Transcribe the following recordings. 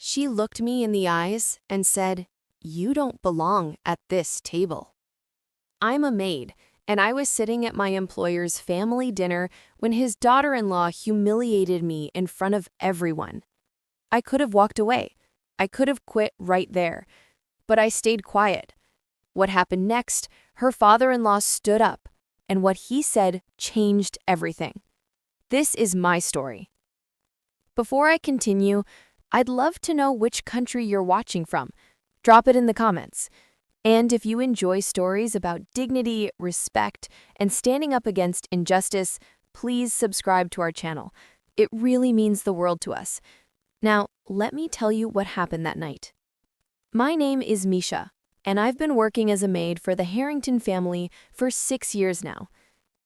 She looked me in the eyes and said, "You don't belong at this table." I'm a maid, and I was sitting at my employer's family dinner when his daughter-in-law humiliated me in front of everyone. I could have walked away. I could have quit right there, but I stayed quiet. What happened next? Her father-in-law stood up, and what he said changed everything. This is my story. Before I continue, I'd love to know which country you're watching from. Drop it in the comments. And if you enjoy stories about dignity, respect, and standing up against injustice, please subscribe to our channel. It really means the world to us. Now, let me tell you what happened that night. My name is Misha, and I've been working as a maid for the Harrington family for 6 years now.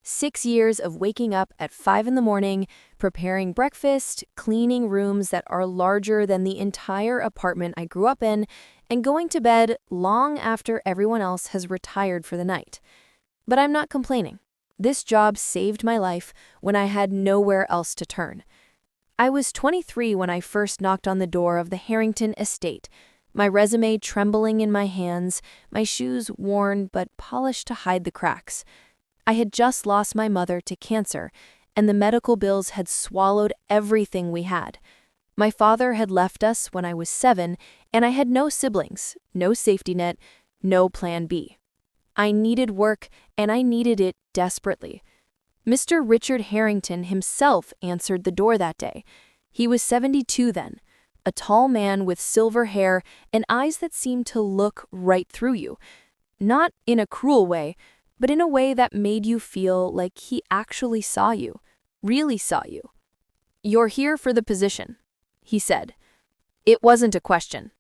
6 years of waking up at 5 in the morning, preparing breakfast, cleaning rooms that are larger than the entire apartment I grew up in, and going to bed long after everyone else has retired for the night. But I'm not complaining. This job saved my life when I had nowhere else to turn. I was 23 when I first knocked on the door of the Harrington estate, my resume trembling in my hands, my shoes worn but polished to hide the cracks. I had just lost my mother to cancer, and the medical bills had swallowed everything we had. My father had left us when I was 7, and I had no siblings, no safety net, no plan B. I needed work, and I needed it desperately. Mr. Richard Harrington himself answered the door that day. He was 72 then, a tall man with silver hair and eyes that seemed to look right through you. Not in a cruel way, but in a way that made you feel like he actually saw you, really saw you. "You're here for the position," he said. It wasn't a question.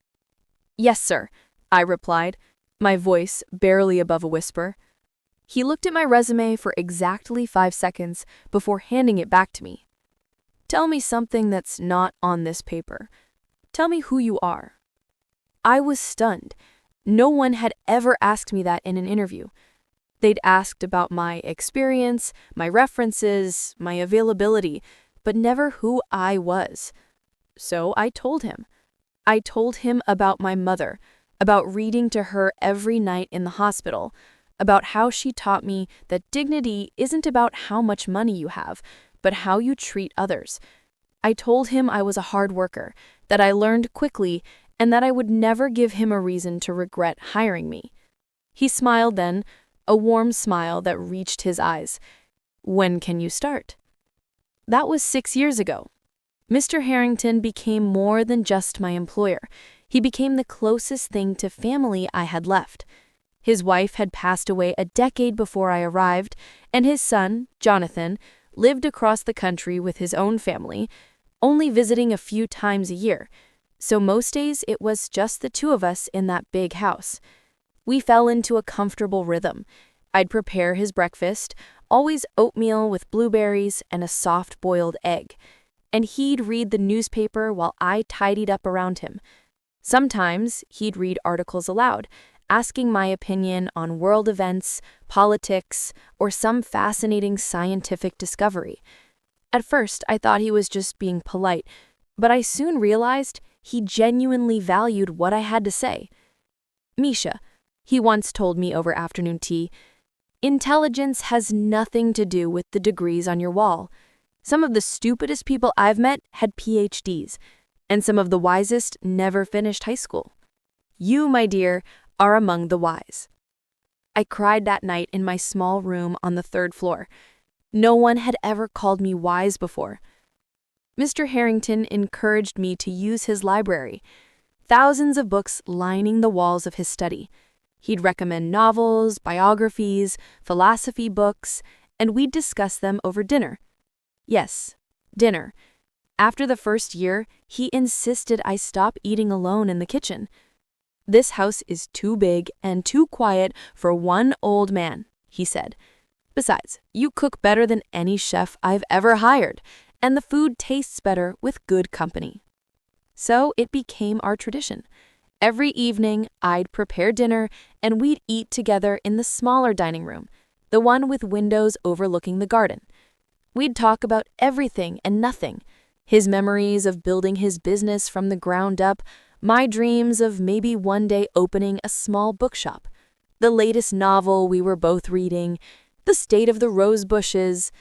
"Yes, sir," I replied, my voice barely above a whisper. He looked at my resume for exactly 5 seconds before handing it back to me. "Tell me something that's not on this paper. Tell me who you are." I was stunned. No one had ever asked me that in an interview. They'd asked about my experience, my references, my availability, but never who I was. So I told him. I told him about my mother, about reading to her every night in the hospital, about how she taught me that dignity isn't about how much money you have, but how you treat others. I told him I was a hard worker, that I learned quickly, and that I would never give him a reason to regret hiring me. He smiled then, a warm smile that reached his eyes. "When can you start?" That was 6 years ago. Mr. Harrington became more than just my employer. He became the closest thing to family I had left. His wife had passed away a decade before I arrived, and his son, Jonathan, lived across the country with his own family, only visiting a few times a year. So most days it was just the two of us in that big house. We fell into a comfortable rhythm. I'd prepare his breakfast, always oatmeal with blueberries and a soft-boiled egg, and he'd read the newspaper while I tidied up around him. Sometimes he'd read articles aloud, asking my opinion on world events, politics, or some fascinating scientific discovery. At first, I thought he was just being polite, but I soon realized he genuinely valued what I had to say. "Misha," he once told me over afternoon tea, "intelligence has nothing to do with the degrees on your wall. Some of the stupidest people I've met had PhDs, and some of the wisest never finished high school. You, my dear, are among the wise." I cried that night in my small room on the 3rd floor. No one had ever called me wise before. Mr. Harrington encouraged me to use his library, thousands of books lining the walls of his study. He'd recommend novels, biographies, philosophy books, and we'd discuss them over dinner. Yes, dinner. After the first year, he insisted I stop eating alone in the kitchen. "This house is too big and too quiet for one old man," he said. "Besides, you cook better than any chef I've ever hired, and the food tastes better with good company." So it became our tradition. Every evening, I'd prepare dinner, and we'd eat together in the smaller dining room, the one with windows overlooking the garden. We'd talk about everything and nothing. His memories of building his business from the ground up, my dreams of maybe one day opening a small bookshop, the latest novel we were both reading, the state of the rose bushes.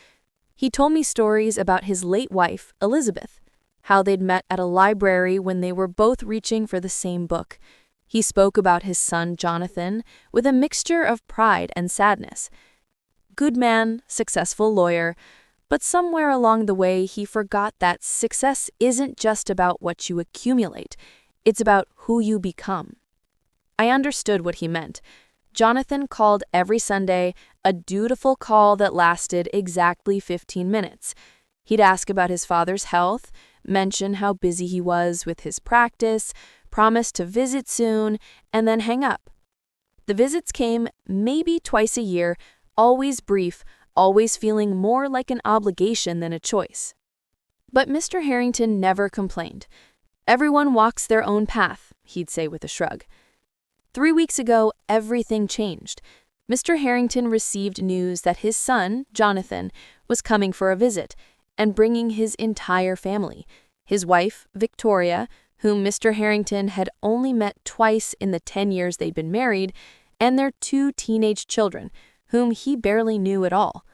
He told me stories about his late wife, Elizabeth, how they'd met at a library when they were both reaching for the same book. He spoke about his son, Jonathan, with a mixture of pride and sadness. Good man, successful lawyer, but somewhere along the way he forgot that success isn't just about what you accumulate, it's about who you become. I understood what he meant. Jonathan called every Sunday, a dutiful call that lasted exactly 15 minutes. He'd ask about his father's health, mention how busy he was with his practice, promise to visit soon, and then hang up. The visits came maybe twice a year, always brief, always feeling more like an obligation than a choice. But Mr. Harrington never complained. Everyone walks their own path, he'd say with a shrug. 3 weeks ago, everything changed. Mr. Harrington received news that his son, Jonathan, was coming for a visit and bringing his entire family. His wife, Victoria, whom Mr. Harrington had only met twice in the 10 years they'd been married, and their 2 teenage children, whom he barely knew at all.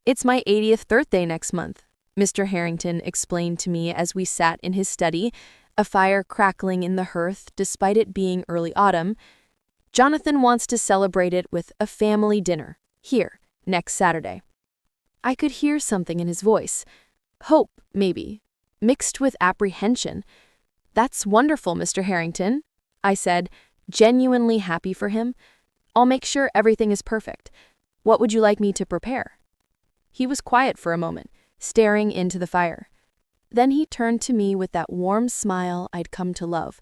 "It's my 80th birthday next month," Mr. Harrington explained to me as we sat in his study, a fire crackling in the hearth despite it being early autumn. "Jonathan wants to celebrate it with a family dinner, here, next Saturday." I could hear something in his voice. Hope, maybe, mixed with apprehension. "That's wonderful, Mr. Harrington," I said, genuinely happy for him. "I'll make sure everything is perfect. What would you like me to prepare?" He was quiet for a moment, staring into the fire. Then he turned to me with that warm smile I'd come to love.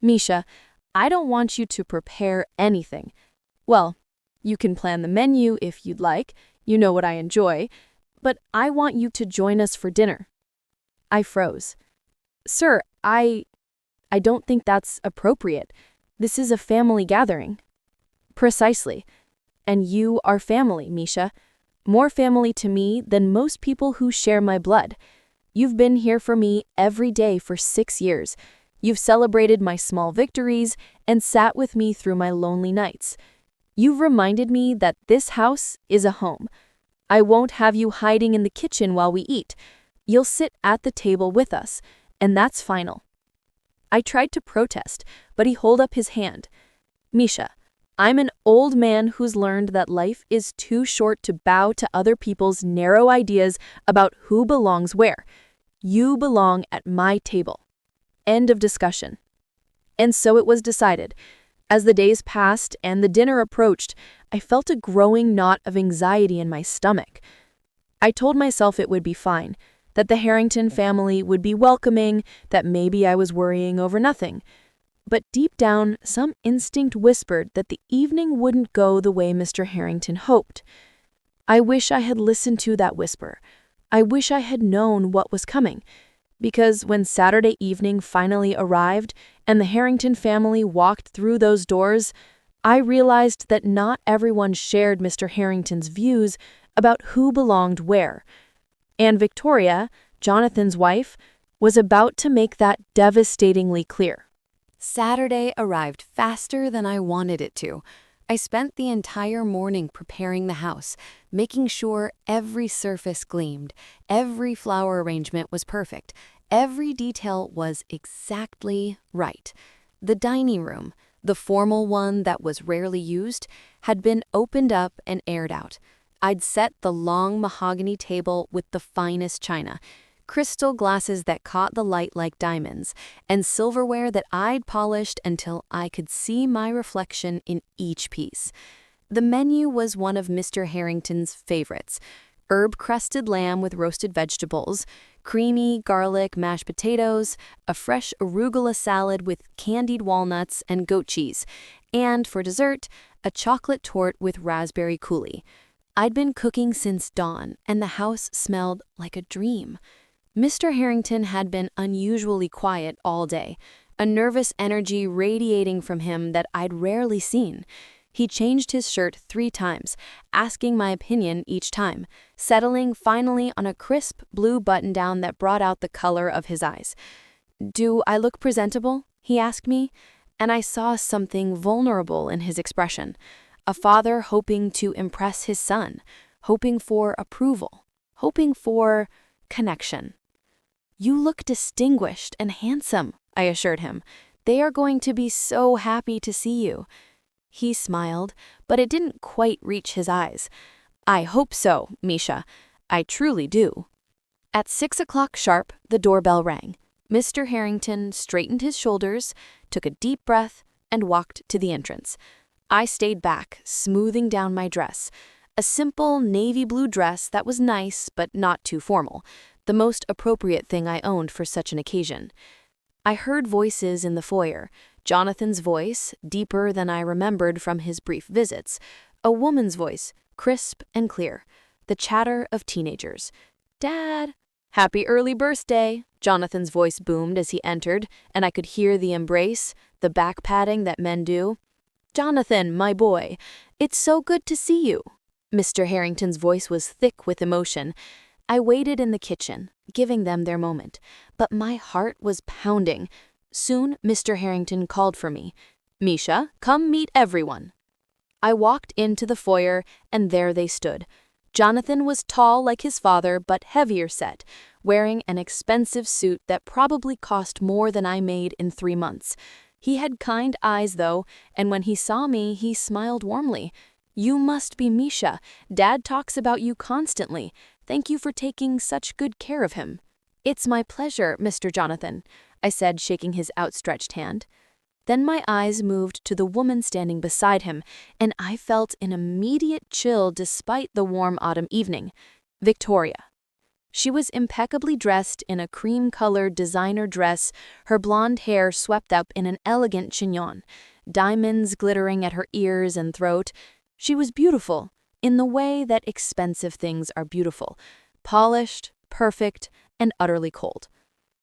"Misha, I don't want you to prepare anything. Well, you can plan the menu if you'd like, you know what I enjoy, but I want you to join us for dinner." I froze. "Sir, I don't think that's appropriate. This is a family gathering." "Precisely. And you are family, Misha. More family to me than most people who share my blood. You've been here for me every day for 6 years. You've celebrated my small victories and sat with me through my lonely nights. You've reminded me that this house is a home. I won't have you hiding in the kitchen while we eat. You'll sit at the table with us, and that's final." I tried to protest, but he held up his hand. "Misha, I'm an old man who's learned that life is too short to bow to other people's narrow ideas about who belongs where. You belong at my table. End of discussion." And so it was decided. As the days passed and the dinner approached, I felt a growing knot of anxiety in my stomach. I told myself it would be fine, that the Harrington family would be welcoming, that maybe I was worrying over nothing. But deep down, some instinct whispered that the evening wouldn't go the way Mr. Harrington hoped. I wish I had listened to that whisper. I wish I had known what was coming. Because when Saturday evening finally arrived and the Harrington family walked through those doors, I realized that not everyone shared Mr. Harrington's views about who belonged where. And Victoria, Jonathan's wife, was about to make that devastatingly clear. Saturday arrived faster than I wanted it to. I spent the entire morning preparing the house, making sure every surface gleamed, every flower arrangement was perfect, every detail was exactly right. The dining room, the formal one that was rarely used, had been opened up and aired out. I'd set the long mahogany table with the finest china, crystal glasses that caught the light like diamonds, and silverware that I'd polished until I could see my reflection in each piece. The menu was one of Mr. Harrington's favorites: herb-crusted lamb with roasted vegetables, creamy garlic mashed potatoes, a fresh arugula salad with candied walnuts and goat cheese, and for dessert, a chocolate torte with raspberry coulis. I'd been cooking since dawn, and the house smelled like a dream. Mr. Harrington had been unusually quiet all day, a nervous energy radiating from him that I'd rarely seen. He changed his shirt 3 times, asking my opinion each time, settling finally on a crisp blue button-down that brought out the color of his eyes. "Do I look presentable?" he asked me, and I saw something vulnerable in his expression. A father hoping to impress his son, hoping for approval, hoping for connection. "You look distinguished and handsome," I assured him. "They are going to be so happy to see you." He smiled, but it didn't quite reach his eyes. "I hope so, Misha. I truly do." At 6 o'clock sharp, the doorbell rang. Mr. Harrington straightened his shoulders, took a deep breath, and walked to the entrance. I stayed back, smoothing down my dress. A simple navy blue dress that was nice but not too formal, the most appropriate thing I owned for such an occasion. I heard voices in the foyer. Jonathan's voice, deeper than I remembered from his brief visits. A woman's voice, crisp and clear. The chatter of teenagers. "Dad!" "Happy early birthday!" Jonathan's voice boomed as he entered, and I could hear the embrace, the back patting that men do. "Jonathan, my boy, it's so good to see you." Mr. Harrington's voice was thick with emotion. I waited in the kitchen, giving them their moment, but my heart was pounding. Soon, Mr. Harrington called for me. "Misha, come meet everyone." I walked into the foyer, and there they stood. Jonathan was tall like his father, but heavier set, wearing an expensive suit that probably cost more than I made in 3 months. He had kind eyes, though, and when he saw me, he smiled warmly. "You must be Misha. Dad talks about you constantly. Thank you for taking such good care of him." "It's my pleasure, Mr. Jonathan," I said, shaking his outstretched hand. Then my eyes moved to the woman standing beside him, and I felt an immediate chill despite the warm autumn evening. Victoria. She was impeccably dressed in a cream-colored designer dress, her blonde hair swept up in an elegant chignon, diamonds glittering at her ears and throat. She was beautiful, in the way that expensive things are beautiful, polished, perfect, and utterly cold.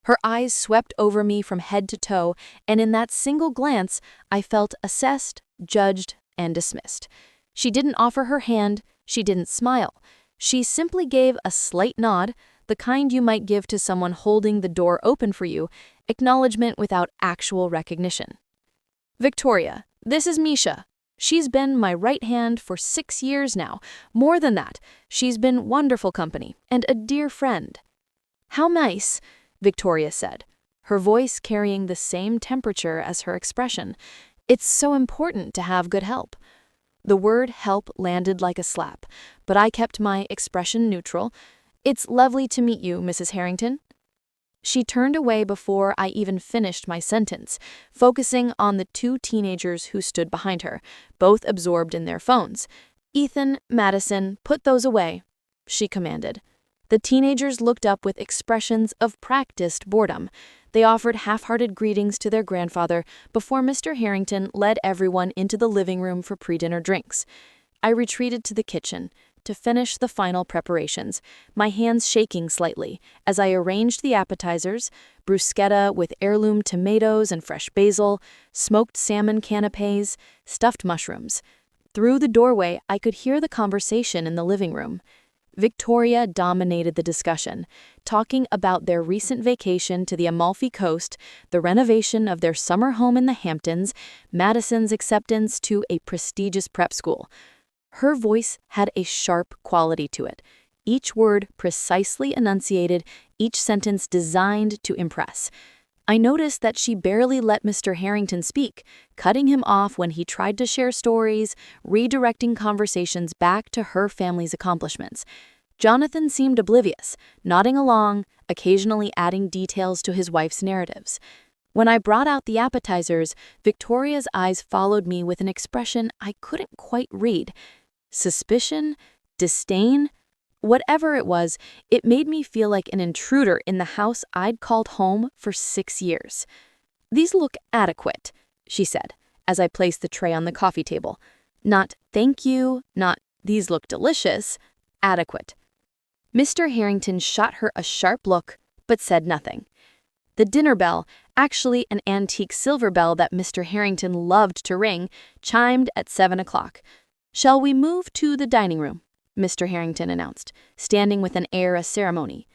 Her eyes swept over me from head to toe, and in that single glance, I felt assessed, judged, and dismissed. She didn't offer her hand, she didn't smile. She simply gave a slight nod, the kind you might give to someone holding the door open for you, acknowledgement without actual recognition. "Victoria, this is Misha. She's been my right hand for 6 years now. More than that, she's been wonderful company and a dear friend." "How nice," Victoria said, her voice carrying the same temperature as her expression. "It's so important to have good help." The word help landed like a slap, but I kept my expression neutral. "It's lovely to meet you, Mrs. Harrington." She turned away before I even finished my sentence, focusing on the 2 teenagers who stood behind her, both absorbed in their phones. "Ethan, Madison, put those away," she commanded. The teenagers looked up with expressions of practiced boredom. They offered half-hearted greetings to their grandfather before Mr. Harrington led everyone into the living room for pre-dinner drinks. I retreated to the kitchen to finish the final preparations, my hands shaking slightly as I arranged the appetizers, bruschetta with heirloom tomatoes and fresh basil, smoked salmon canapés, stuffed mushrooms. Through the doorway, I could hear the conversation in the living room. Victoria dominated the discussion, talking about their recent vacation to the Amalfi Coast, the renovation of their summer home in the Hamptons, Madison's acceptance to a prestigious prep school. Her voice had a sharp quality to it, each word precisely enunciated, each sentence designed to impress. I noticed that she barely let Mr. Harrington speak, cutting him off when he tried to share stories, redirecting conversations back to her family's accomplishments. Jonathan seemed oblivious, nodding along, occasionally adding details to his wife's narratives. When I brought out the appetizers, Victoria's eyes followed me with an expression I couldn't quite read. Suspicion? Disdain? Whatever it was, it made me feel like an intruder in the house I'd called home for 6 years. "These look adequate," she said, as I placed the tray on the coffee table. Not "thank you," not "these look delicious," adequate. Mr. Harrington shot her a sharp look, but said nothing. The dinner bell, actually an antique silver bell that Mr. Harrington loved to ring, chimed at 7 o'clock. "Shall we move to the dining room?" Mr. Harrington announced, standing with an air of ceremony.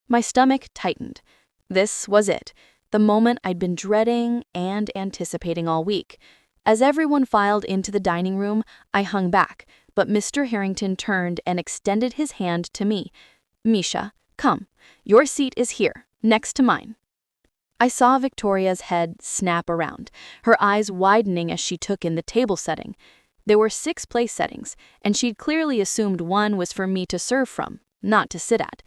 My stomach tightened. This was it, the moment I'd been dreading and anticipating all week. As everyone filed into the dining room, I hung back, but Mr. Harrington turned and extended his hand to me. "Misha, come. Your seat is here, next to mine." I saw Victoria's head snap around, her eyes widening as she took in the table setting. There were 6 place settings, and she'd clearly assumed one was for me to serve from, not to sit at.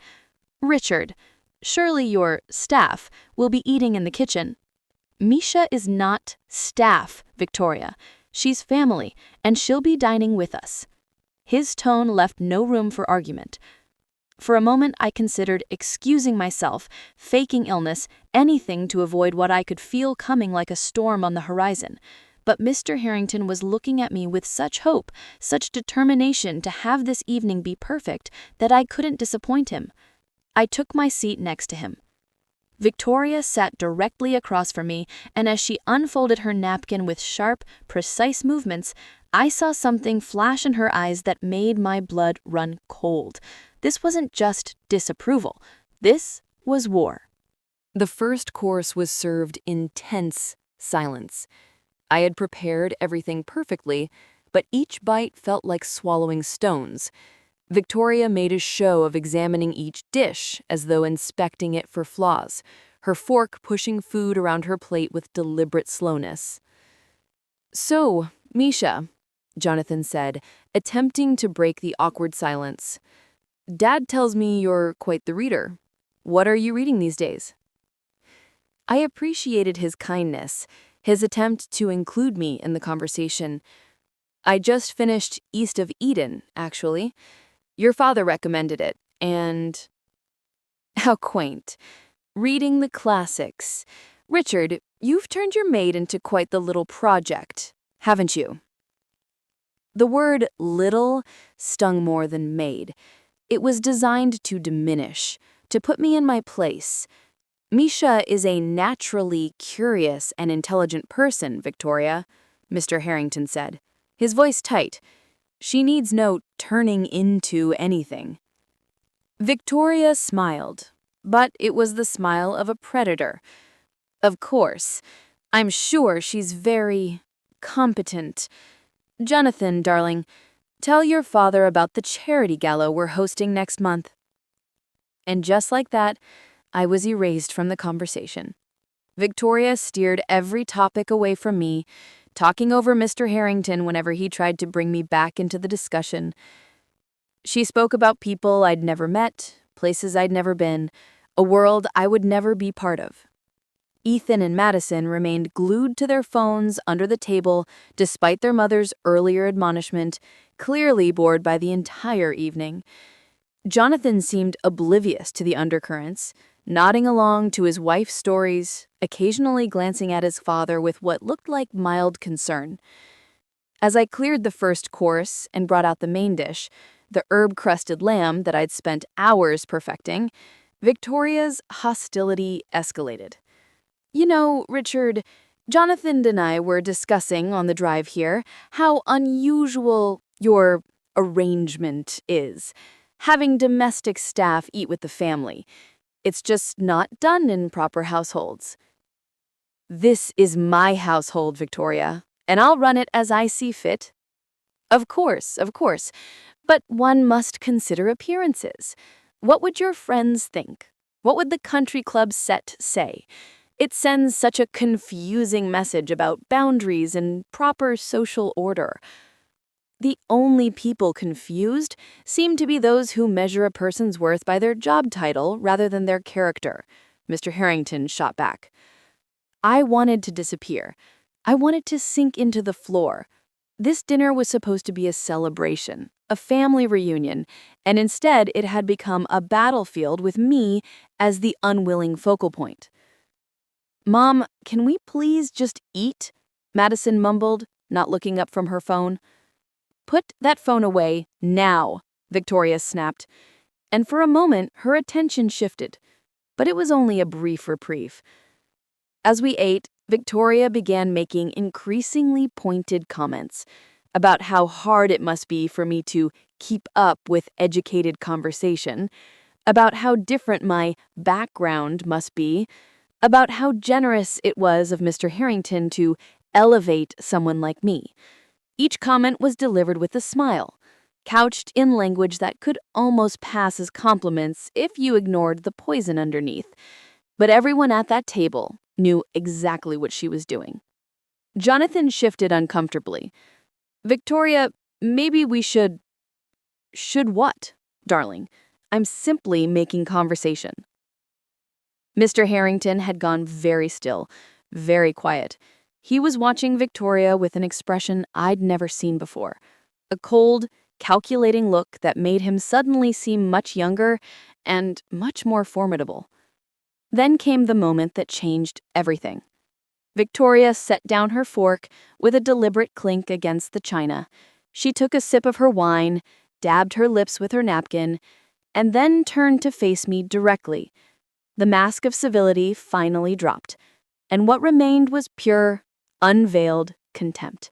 "Richard, surely your staff will be eating in the kitchen." "Misha is not staff, Victoria. She's family, and she'll be dining with us." His tone left no room for argument. For a moment, I considered excusing myself, faking illness, anything to avoid what I could feel coming like a storm on the horizon. But Mr. Harrington was looking at me with such hope, such determination to have this evening be perfect, that I couldn't disappoint him. I took my seat next to him. Victoria sat directly across from me, and as she unfolded her napkin with sharp, precise movements, I saw something flash in her eyes that made my blood run cold. This wasn't just disapproval. This was war. The first course was served in tense silence. I had prepared everything perfectly, but each bite felt like swallowing stones. Victoria made a show of examining each dish as though inspecting it for flaws, her fork pushing food around her plate with deliberate slowness. "So, Misha," Jonathan said, attempting to break the awkward silence. "Dad tells me you're quite the reader. What are you reading these days?" I appreciated his kindness, his attempt to include me in the conversation. "I just finished East of Eden, actually. Your father recommended it, and—" How quaint. Reading the classics. "Richard, you've turned your Maid into quite the little project, haven't you?" The word little stung more than Maid. It was designed to diminish, to put me in my place. "Misha is a naturally curious and intelligent person, Victoria," Mr. Harrington said, his voice tight. "She needs no turning into anything." Victoria smiled, but it was the smile of a predator. "Of course. I'm sure she's very competent. Jonathan, darling, tell your father about the charity gala we're hosting next month." And just like that, I was erased from the conversation. Victoria steered every topic away from me, talking over Mr. Harrington whenever he tried to bring me back into the discussion. She spoke about people I'd never met, places I'd never been, a world I would never be part of. Ethan and Madison remained glued to their phones under the table despite their mother's earlier admonishment, clearly bored by the entire evening. Jonathan seemed oblivious to the undercurrents, nodding along to his wife's stories, occasionally glancing at his father with what looked like mild concern. As I cleared the first course and brought out the main dish, the herb-crusted lamb that I'd spent hours perfecting, Victoria's hostility escalated. "You know, Richard, Jonathan and I were discussing on the drive here how unusual your arrangement is, having domestic staff eat with the family. It's just not done in proper households." "This is my household, Victoria, and I'll run it as I see fit." Of course, but one must consider appearances. What would your friends think? What would the country club set say? It sends such a confusing message about boundaries and proper social order. The only people confused seem to be those who measure a person's worth by their job title rather than their character, Mr. Harrington shot back. I wanted to disappear. I wanted to sink into the floor. This dinner was supposed to be a celebration, a family reunion, and instead it had become a battlefield with me as the unwilling focal point. "Mom, can we please just eat?" Madison mumbled, not looking up from her phone. "Put that phone away, now," Victoria snapped. And for a moment, her attention shifted. But it was only a brief reprieve. As we ate, Victoria began making increasingly pointed comments about how hard it must be for me to keep up with educated conversation, about how different my background must be, about how generous it was of Mr. Harrington to elevate someone like me. Each comment was delivered with a smile, couched in language that could almost pass as compliments if you ignored the poison underneath. But everyone at that table knew exactly what she was doing. Jonathan shifted uncomfortably. Victoria, maybe we should... Should what, darling? I'm simply making conversation. Mr. Harrington had gone very still, very quiet. He was watching Victoria with an expression I'd never seen before. A cold, calculating look that made him suddenly seem much younger and much more formidable. Then came the moment that changed everything. Victoria set down her fork with a deliberate clink against the china. She took a sip of her wine, dabbed her lips with her napkin, and then turned to face me directly. The mask of civility finally dropped, and what remained was pure, unveiled contempt.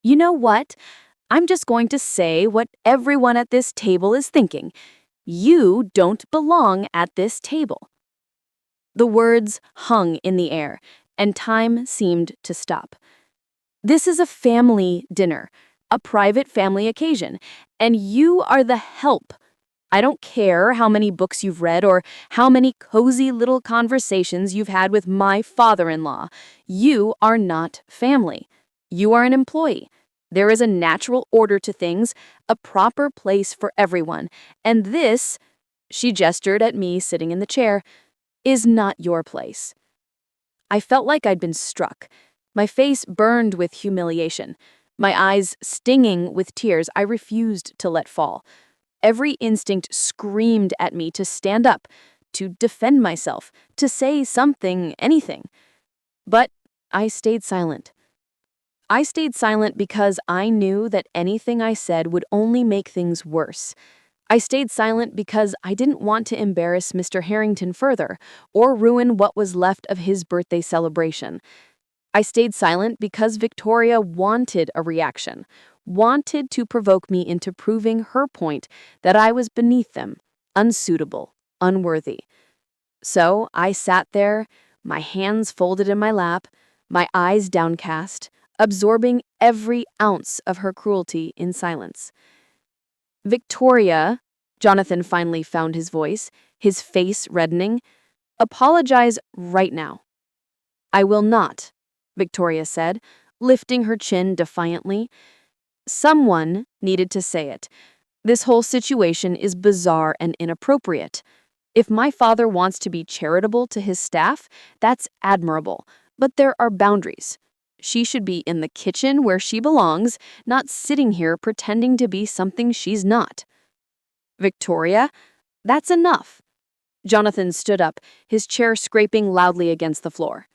You know what? I'm just going to say what everyone at this table is thinking. You don't belong at this table. The words hung in the air, and time seemed to stop. This is a family dinner, a private family occasion, and you are the help. I don't care how many books you've read or how many cozy little conversations you've had with my father-in-law. You are not family. You are an employee. There is a natural order to things, a proper place for everyone, and this, she gestured at me sitting in the chair, is not your place. I felt like I'd been struck. My face burned with humiliation. My eyes stinging with tears I refused to let fall. Every instinct screamed at me to stand up, to defend myself, to say something, anything. But I stayed silent. I stayed silent because I knew that anything I said would only make things worse. I stayed silent because I didn't want to embarrass Mr. Harrington further or ruin what was left of his birthday celebration. I stayed silent because Victoria wanted a reaction, wanted to provoke me into proving her point that I was beneath them, unsuitable, unworthy. So I sat there, my hands folded in my lap, my eyes downcast, absorbing every ounce of her cruelty in silence. Victoria, Jonathan finally found his voice, his face reddening, apologize right now. I will not, Victoria said, lifting her chin defiantly. Someone needed to say it. This whole situation is bizarre and inappropriate. If my father wants to be charitable to his staff, that's admirable, but there are boundaries. She should be in the kitchen where she belongs, not sitting here pretending to be something she's not. Victoria, that's enough. Jonathan stood up, his chair scraping loudly against the floor.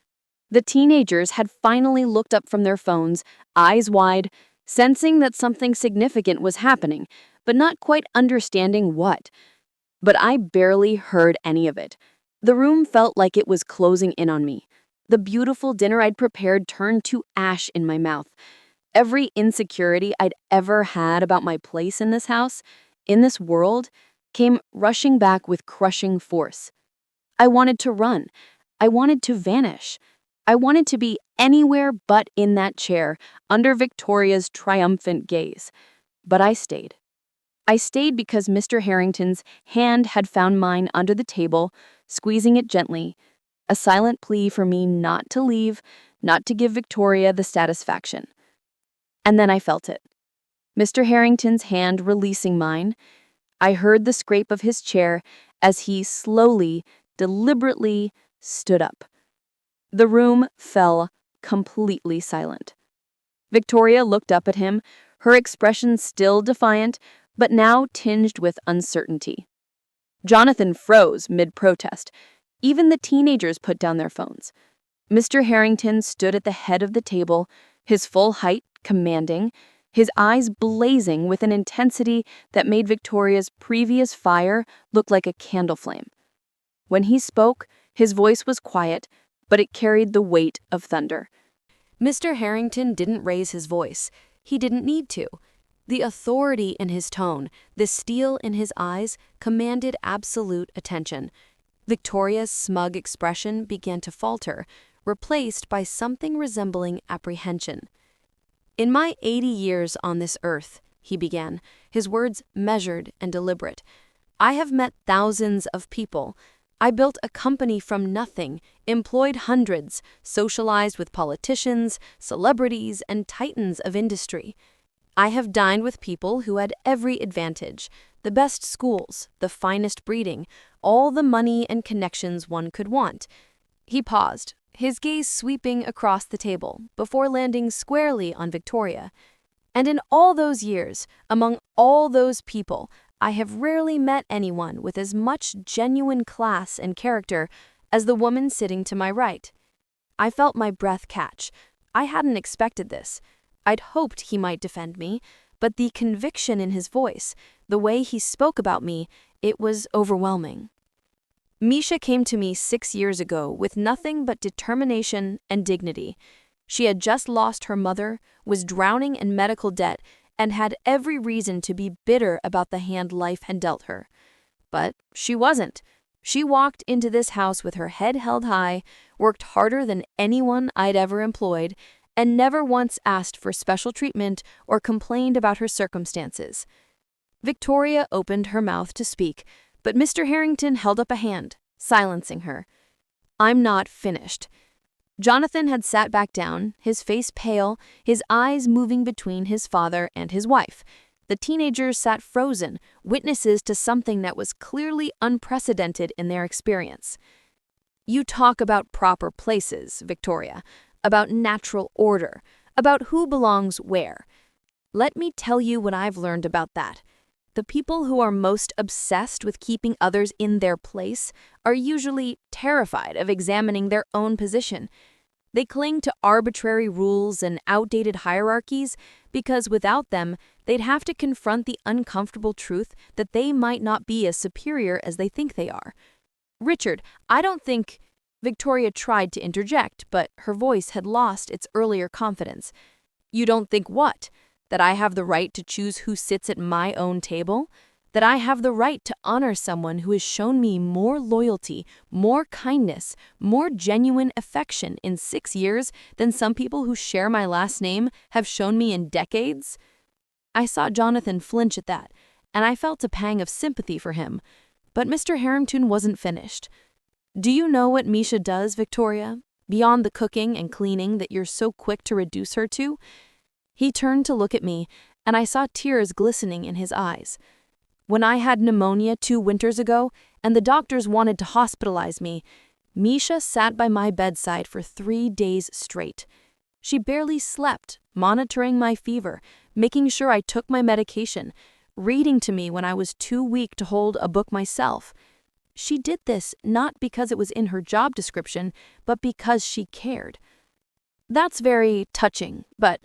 The teenagers had finally looked up from their phones, eyes wide, sensing that something significant was happening, but not quite understanding what. But I barely heard any of it. The room felt like it was closing in on me. The beautiful dinner I'd prepared turned to ash in my mouth. Every insecurity I'd ever had about my place in this house, in this world, came rushing back with crushing force. I wanted to run. I wanted to vanish. I wanted to be anywhere but in that chair, under Victoria's triumphant gaze. But I stayed. I stayed because Mr. Harrington's hand had found mine under the table, squeezing it gently, a silent plea for me not to leave, not to give Victoria the satisfaction. And then I felt it. Mr. Harrington's hand releasing mine. I heard the scrape of his chair as he slowly, deliberately stood up. The room fell completely silent. Victoria looked up at him, her expression still defiant, but now tinged with uncertainty. Jonathan froze mid-protest. Even the teenagers put down their phones. Mr. Harrington stood at the head of the table, his full height commanding, his eyes blazing with an intensity that made Victoria's previous fire look like a candle flame. When he spoke, his voice was quiet, but it carried the weight of thunder. Mr. Harrington didn't raise his voice. He didn't need to. The authority in his tone, the steel in his eyes, commanded absolute attention. Victoria's smug expression began to falter, replaced by something resembling apprehension. "In my 80 years on this earth," he began, his words measured and deliberate, "I have met thousands of people. I built a company from nothing, employed hundreds, socialized with politicians, celebrities, and titans of industry. I have dined with people who had every advantage, the best schools, the finest breeding, all the money and connections one could want." He paused, his gaze sweeping across the table, before landing squarely on Victoria. "And in all those years, among all those people, I have rarely met anyone with as much genuine class and character as the woman sitting to my right." I felt my breath catch. I hadn't expected this. I'd hoped he might defend me, but the conviction in his voice, the way he spoke about me, it was overwhelming. "Misha came to me 6 years ago with nothing but determination and dignity. She had just lost her mother, was drowning in medical debt, and had every reason to be bitter about the hand life had dealt her. But she wasn't. She walked into this house with her head held high, worked harder than anyone I'd ever employed, and never once asked for special treatment or complained about her circumstances." Victoria opened her mouth to speak, but Mr. Harrington held up a hand, silencing her. "I'm not finished." Jonathan had sat back down, his face pale, his eyes moving between his father and his wife. The teenagers sat frozen, witnesses to something that was clearly unprecedented in their experience. "You talk about proper places, Victoria, about natural order, about who belongs where. Let me tell you what I've learned about that. The people who are most obsessed with keeping others in their place are usually terrified of examining their own position. They cling to arbitrary rules and outdated hierarchies because without them, they'd have to confront the uncomfortable truth that they might not be as superior as they think they are. Richard, I don't think—" Victoria tried to interject, but her voice had lost its earlier confidence. "You don't think what? That I have the right to choose who sits at my own table? That I have the right to honor someone who has shown me more loyalty, more kindness, more genuine affection in 6 years than some people who share my last name have shown me in decades?" I saw Jonathan flinch at that, and I felt a pang of sympathy for him. But Mr. Harrington wasn't finished. "Do you know what Misha does, Victoria, beyond the cooking and cleaning that you're so quick to reduce her to?" He turned to look at me, and I saw tears glistening in his eyes. "When I had pneumonia 2 winters ago, and the doctors wanted to hospitalize me, Misha sat by my bedside for 3 days straight. She barely slept, monitoring my fever, making sure I took my medication, reading to me when I was too weak to hold a book myself. She did this not because it was in her job description, but because she cared." "That's very touching, but—"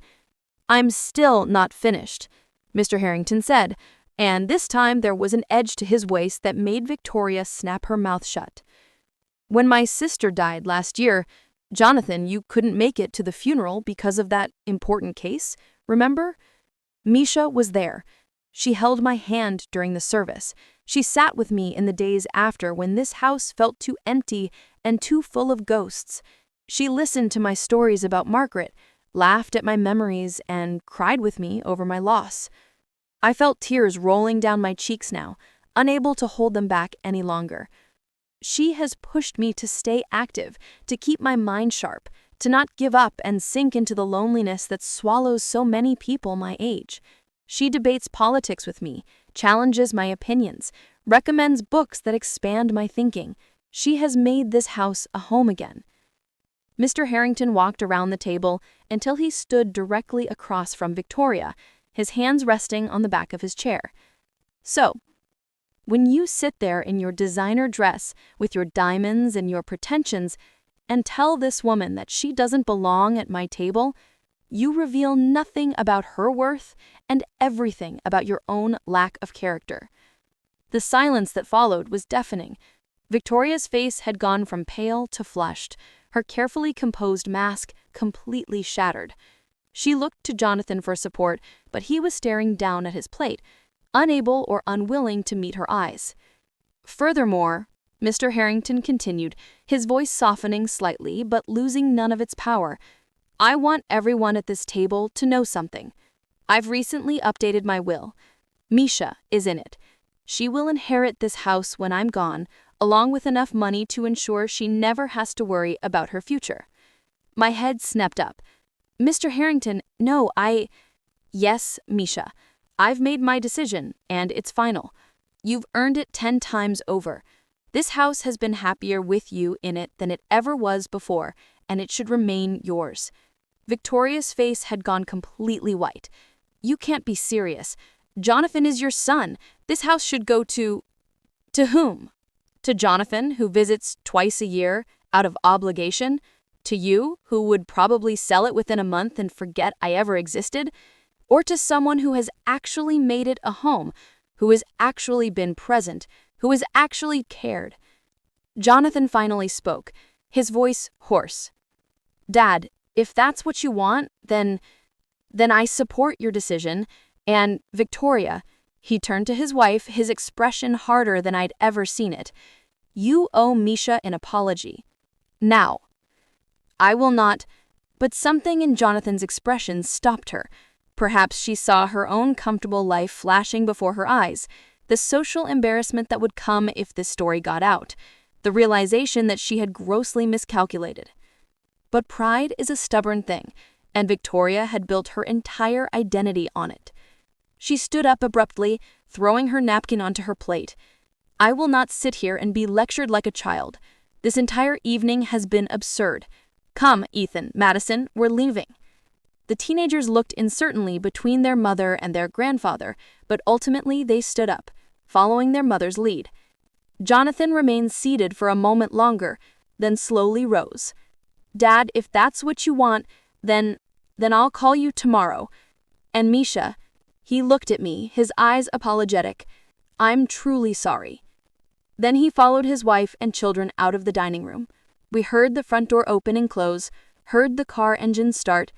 "I'm still not finished," Mr. Harrington said, and this time there was an edge to his voice that made Victoria snap her mouth shut. "When my sister died last year, Jonathan, you couldn't make it to the funeral because of that important case, remember? Misha was there. She held my hand during the service. She sat with me in the days after when this house felt too empty and too full of ghosts. She listened to my stories about Margaret, laughed at my memories, and cried with me over my loss. I felt tears rolling down my cheeks now, unable to hold them back any longer. She has pushed me to stay active, to keep my mind sharp, to not give up and sink into the loneliness that swallows so many people my age. She debates politics with me, challenges my opinions, recommends books that expand my thinking. She has made this house a home again." Mr. Harrington walked around the table until he stood directly across from Victoria, his hands resting on the back of his chair. "So, when you sit there in your designer dress with your diamonds and your pretensions and tell this woman that she doesn't belong at my table, you reveal nothing about her worth and everything about your own lack of character." The silence that followed was deafening. Victoria's face had gone from pale to flushed. her carefully composed mask completely shattered. She looked to Jonathan for support, but he was staring down at his plate, unable or unwilling to meet her eyes. Furthermore, Mr. Harrington continued, his voice softening slightly but losing none of its power, I want everyone at this table to know something. I've recently updated my will. Misha is in it. She will inherit this house when I'm gone, along with enough money to ensure she never has to worry about her future. My head snapped up. Mr. Harrington, no, Yes, Misha. I've made my decision, and it's final. You've earned it 10 times over. This house has been happier with you in it than it ever was before, and it should remain yours. Victoria's face had gone completely white. You can't be serious. Jonathan is your son. This house should go to... To whom? To Jonathan, who visits twice a year, out of obligation? To you, who would probably sell it within a month and forget I ever existed? Or to someone who has actually made it a home, who has actually been present, who has actually cared? Jonathan finally spoke, his voice hoarse. Dad, if that's what you want, then I support your decision, and Victoria, he turned to his wife, his expression harder than I'd ever seen it. You owe Misha an apology. Now. I will not, but something in Jonathan's expression stopped her. Perhaps she saw her own comfortable life flashing before her eyes, the social embarrassment that would come if this story got out, the realization that she had grossly miscalculated. But pride is a stubborn thing, and Victoria had built her entire identity on it. She stood up abruptly, throwing her napkin onto her plate. I will not sit here and be lectured like a child. This entire evening has been absurd. Come, Ethan, Madison, we're leaving. The teenagers looked uncertainly between their mother and their grandfather, but ultimately they stood up, following their mother's lead. Jonathan remained seated for a moment longer, then slowly rose. Dad, if that's what you want, then I'll call you tomorrow. And Misha, he looked at me, his eyes apologetic. I'm truly sorry. Then he followed his wife and children out of the dining room. We heard the front door open and close, heard the car engine start,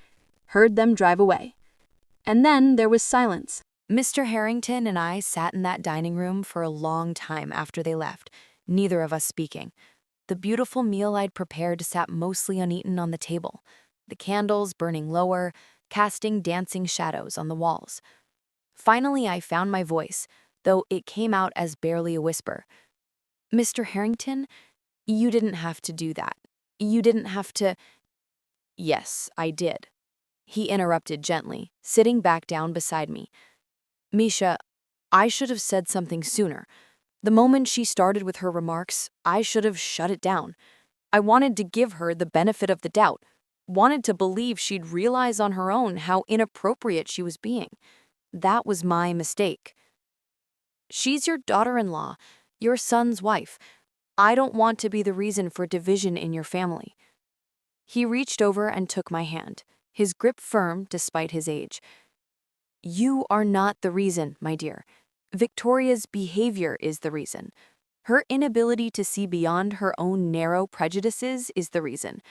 heard them drive away. And then there was silence. Mr. Harrington and I sat in that dining room for a long time after they left, neither of us speaking. The beautiful meal I'd prepared sat mostly uneaten on the table, the candles burning lower, casting dancing shadows on the walls. Finally, I found my voice, though it came out as barely a whisper. Mr. Harrington, you didn't have to do that. You didn't have to... Yes, I did. He interrupted gently, sitting back down beside me. Misha, I should have said something sooner. The moment she started with her remarks, I should have shut it down. I wanted to give her the benefit of the doubt, wanted to believe she'd realize on her own how inappropriate she was being. That was my mistake. She's your daughter-in-law, your son's wife. I don't want to be the reason for division in your family. He reached over and took my hand, his grip firm despite his age. You are not the reason, my dear. Victoria's behavior is the reason. Her inability to see beyond her own narrow prejudices is the reason.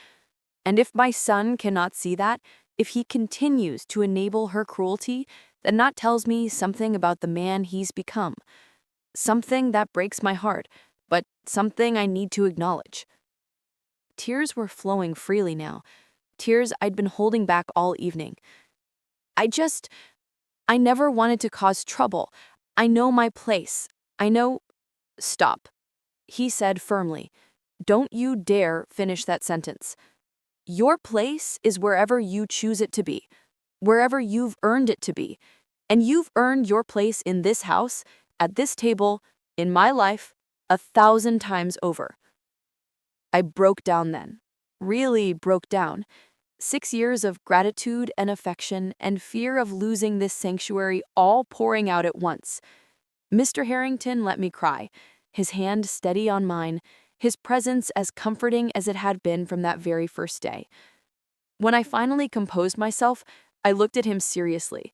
And if my son cannot see that, if he continues to enable her cruelty, then that tells me something about the man he's become. Something that breaks my heart, but something I need to acknowledge. Tears were flowing freely now, tears I'd been holding back all evening. I never wanted to cause trouble. I know my place. I know... Stop, he said firmly. Don't you dare finish that sentence. Your place is wherever you choose it to be, wherever you've earned it to be. And you've earned your place in this house, at this table, in my life, 1,000 times over. I broke down then, really broke down. 6 years of gratitude and affection and fear of losing this sanctuary all pouring out at once. Mr. Harrington let me cry, his hand steady on mine, his presence as comforting as it had been from that very first day. When I finally composed myself, I looked at him seriously.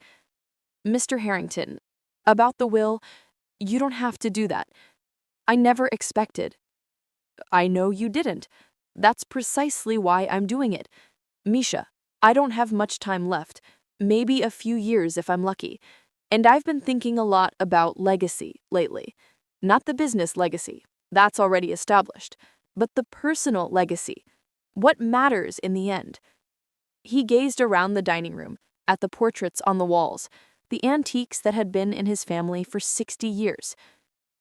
Mr. Harrington, about the will, you don't have to do that. I never expected. I know you didn't. That's precisely why I'm doing it. Misha, I don't have much time left, maybe a few years if I'm lucky. And I've been thinking a lot about legacy lately. Not the business legacy, that's already established, but the personal legacy. What matters in the end? He gazed around the dining room, at the portraits on the walls, the antiques that had been in his family for 60 years.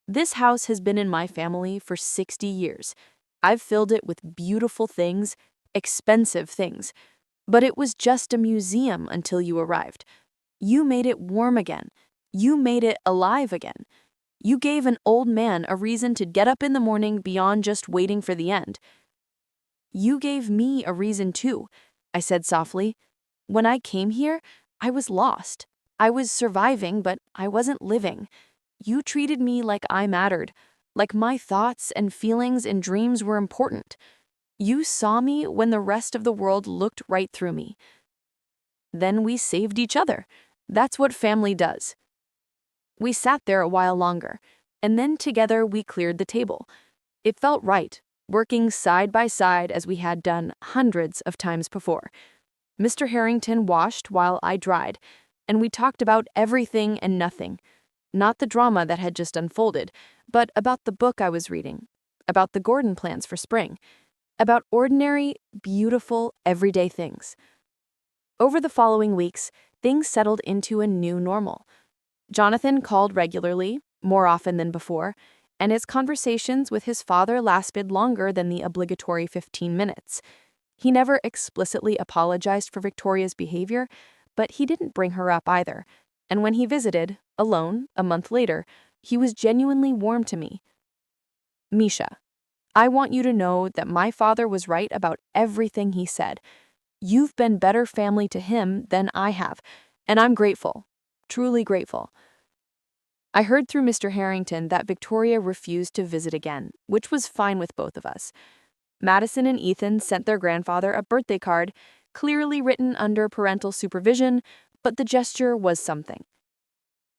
This house has been in my family for 60 years. I've filled it with beautiful things, expensive things, but it was just a museum until you arrived. You made it warm again. You made it alive again. You gave an old man a reason to get up in the morning beyond just waiting for the end. You gave me a reason too, I said softly. When I came here, I was lost. I was surviving, but I wasn't living. You treated me like I mattered, like my thoughts and feelings and dreams were important. You saw me when the rest of the world looked right through me. Then we saved each other. That's what family does. We sat there a while longer, and then together we cleared the table. It felt right, working side by side as we had done hundreds of times before. Mr. Harrington washed while I dried, and we talked about everything and nothing. Not the drama that had just unfolded, but about the book I was reading, about the Gordon plans for spring, about ordinary, beautiful, everyday things. Over the following weeks, things settled into a new normal. Jonathan called regularly, more often than before, and his conversations with his father lasted longer than the obligatory 15 minutes. He never explicitly apologized for Victoria's behavior, but he didn't bring her up either. And when he visited, alone, a month later, he was genuinely warm to me. Misha, I want you to know that my father was right about everything he said. You've been better family to him than I have, and I'm grateful, truly grateful. I heard through Mr. Harrington that Victoria refused to visit again, which was fine with both of us. Madison and Ethan sent their grandfather a birthday card, clearly written under parental supervision, but the gesture was something.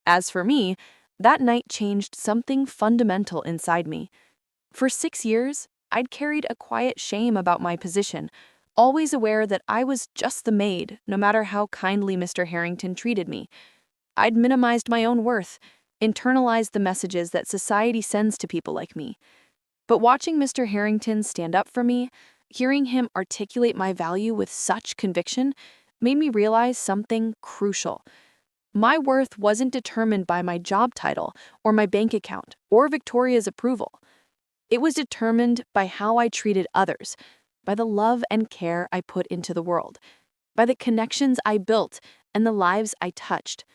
As for me, that night changed something fundamental inside me. For 6 years, I'd carried a quiet shame about my position, always aware that I was just the maid, no matter how kindly Mr. Harrington treated me. I'd minimized my own worth, internalized the messages that society sends to people like me. But watching Mr. Harrington stand up for me, hearing him articulate my value with such conviction, made me realize something crucial. My worth wasn't determined by my job title or my bank account or Victoria's approval. It was determined by how I treated others, by the love and care I put into the world, by the connections I built and the lives I touched.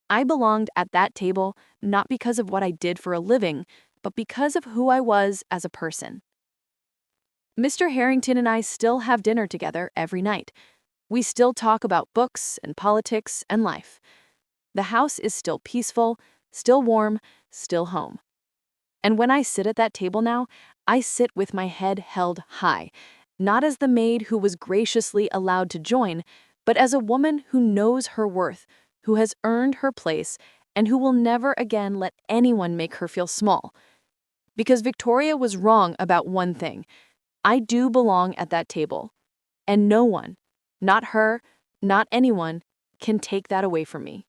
I belonged at that table not because of what I did for a living, but because of who I was as a person. Mr. Harrington and I still have dinner together every night. We still talk about books and politics and life. The house is still peaceful, still warm, still home. And when I sit at that table now, I sit with my head held high, not as the maid who was graciously allowed to join, but as a woman who knows her worth, who has earned her place, and who will never again let anyone make her feel small. Because Victoria was wrong about one thing. I do belong at that table. And no one, not her, not anyone, can take that away from me.